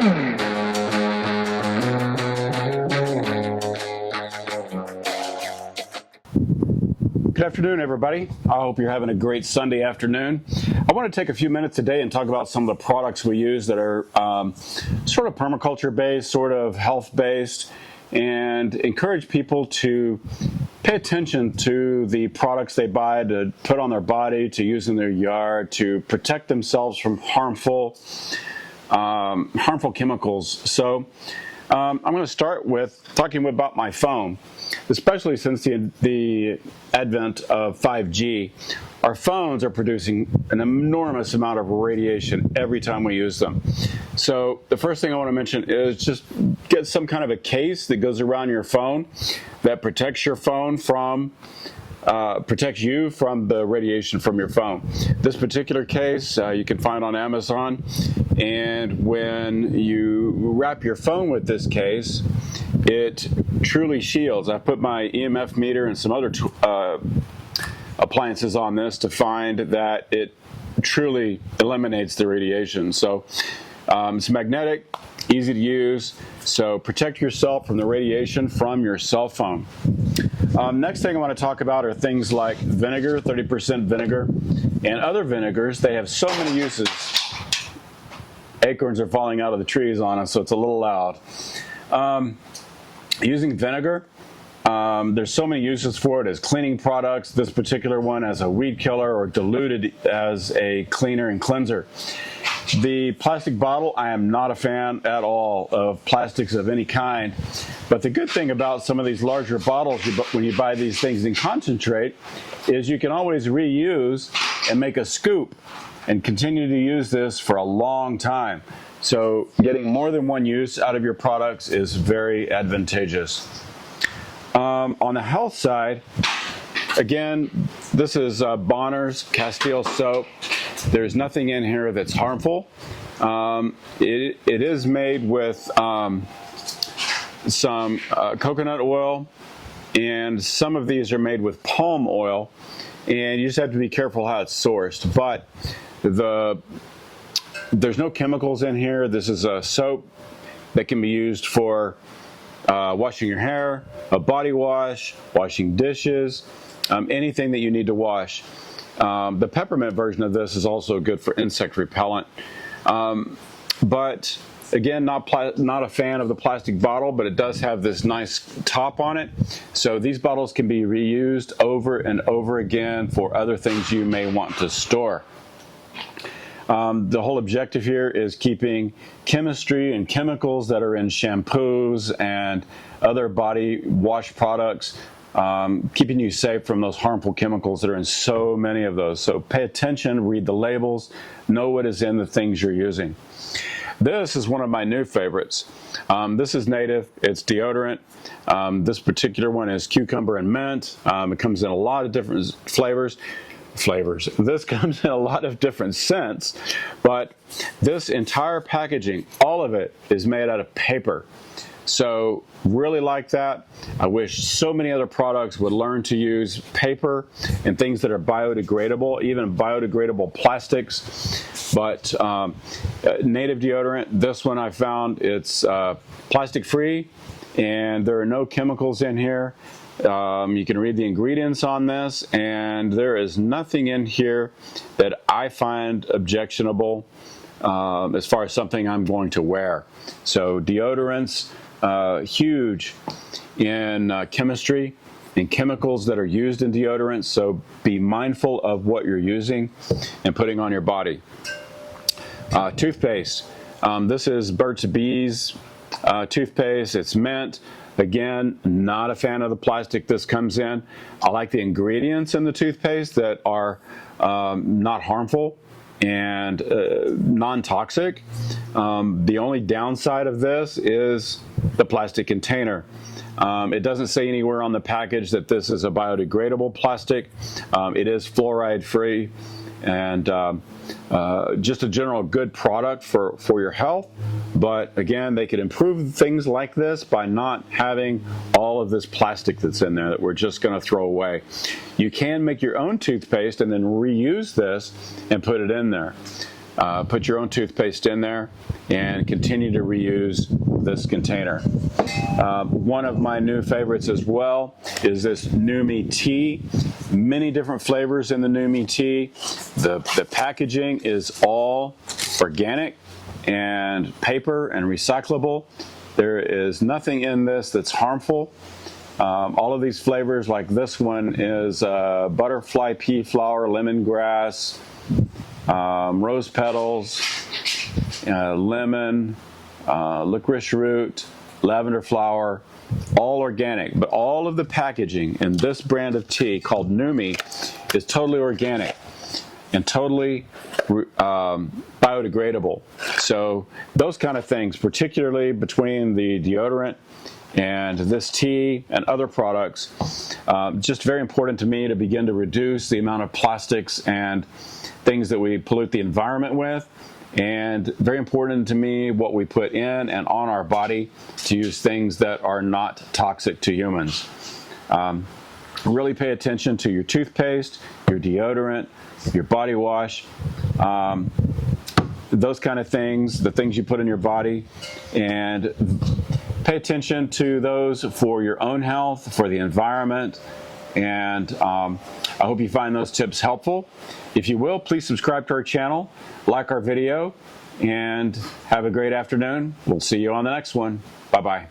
Good afternoon, everybody. I hope you're having a great Sunday afternoon. I want to take a few minutes today and talk about some of the products we use that are sort of permaculture based, sort of health based, and encourage people to pay attention to the products they buy to put on their body, to use in their yard, to protect themselves from harmful chemicals. So I'm going to start with talking about my phone. Especially since the advent of 5G, our phones are producing an enormous amount of radiation every time we use them. So the first thing I want to mention is just get some kind of a case that goes around your phone that protects your phone from protects you from the radiation from your phone. This particular case you can find on Amazon, and when you wrap your phone with this case, it truly shields. I put my EMF meter and some other appliances on this to find that it truly eliminates the radiation. So it's magnetic, easy to use, so protect yourself from the radiation from your cell phone. Next thing I want to talk about are things like vinegar, 30% vinegar, and other vinegars. They have so many uses. Acorns are falling out of the trees on us, so it's a little loud. Using vinegar, there's so many uses for it as cleaning products. This particular one as a weed killer, or diluted as a cleaner and cleanser. The plastic bottle, I am not a fan at all of plastics of any kind. But the good thing about some of these larger bottles, when you buy these things in concentrate, is you can always reuse and make a scoop and continue to use this for a long time. So getting more than one use out of your products is very advantageous. On the health side, again, this is Bonner's Castile soap. There's nothing in here that's harmful. It is made with some coconut oil, and some of these are made with palm oil, and you just have to be careful how it's sourced. But there's no chemicals in here. This is a soap that can be used for washing your hair, a body wash, washing dishes, anything that you need to wash. The peppermint version of this is also good for insect repellent. But again, not a fan of the plastic bottle, but it does have this nice top on it. So these bottles can be reused over and over again for other things you may want to store. The whole objective here is keeping chemistry and chemicals that are in shampoos and other body wash products, keeping you safe from those harmful chemicals that are in so many of those. So pay attention, read the labels, know what is in the things you're using. This is one of my new favorites. This is native, it's deodorant. This particular one is cucumber and mint. It comes in a lot of different flavors. This comes in a lot of different scents, but this entire packaging, all of it, is made out of paper. So really like that. I wish so many other products would learn to use paper and things that are biodegradable, even biodegradable plastics. But native deodorant, this one I found, it's plastic free, and there are no chemicals in here. You can read the ingredients on this, and there is nothing in here that I find objectionable as far as something I'm going to wear. So deodorants, huge in chemistry and chemicals that are used in deodorants, so be mindful of what you're using and putting on your body. Toothpaste. This is Burt's Bees toothpaste. It's mint. Again, not a fan of the plastic this comes in. I like the ingredients in the toothpaste that are not harmful and non-toxic. The only downside of this is the plastic container. It doesn't say anywhere on the package that this is a biodegradable plastic. It is fluoride free, and just a general good product for your health. But again, they could improve things like this by not having all of this plastic that's in there that we're just going to throw away. You can make your own toothpaste and then reuse this and put it in there. Put your own toothpaste in there and continue to reuse this container. One of my new favorites as well is this Numi tea. Many different flavors in the Numi tea. The packaging is all organic and paper and recyclable. There is nothing in this that's harmful. All of these flavors, like this one, is butterfly pea flower, lemongrass, rose petals, lemon, licorice root, lavender flower, all organic. But all of the packaging in this brand of tea called Numi is totally organic and totally biodegradable. So those kind of things, particularly between the deodorant and this tea and other products, just very important to me to begin to reduce the amount of plastics and things that we pollute the environment with, and very important to me what we put in and on our body to use things that are not toxic to humans. Really pay attention to your toothpaste, your deodorant, your body wash, those kind of things, the things you put in your body, and pay attention to those for your own health, for the environment, and I hope you find those tips helpful. If you will, please subscribe to our channel, like our video, and have a great afternoon. We'll see you on the next one. Bye-bye.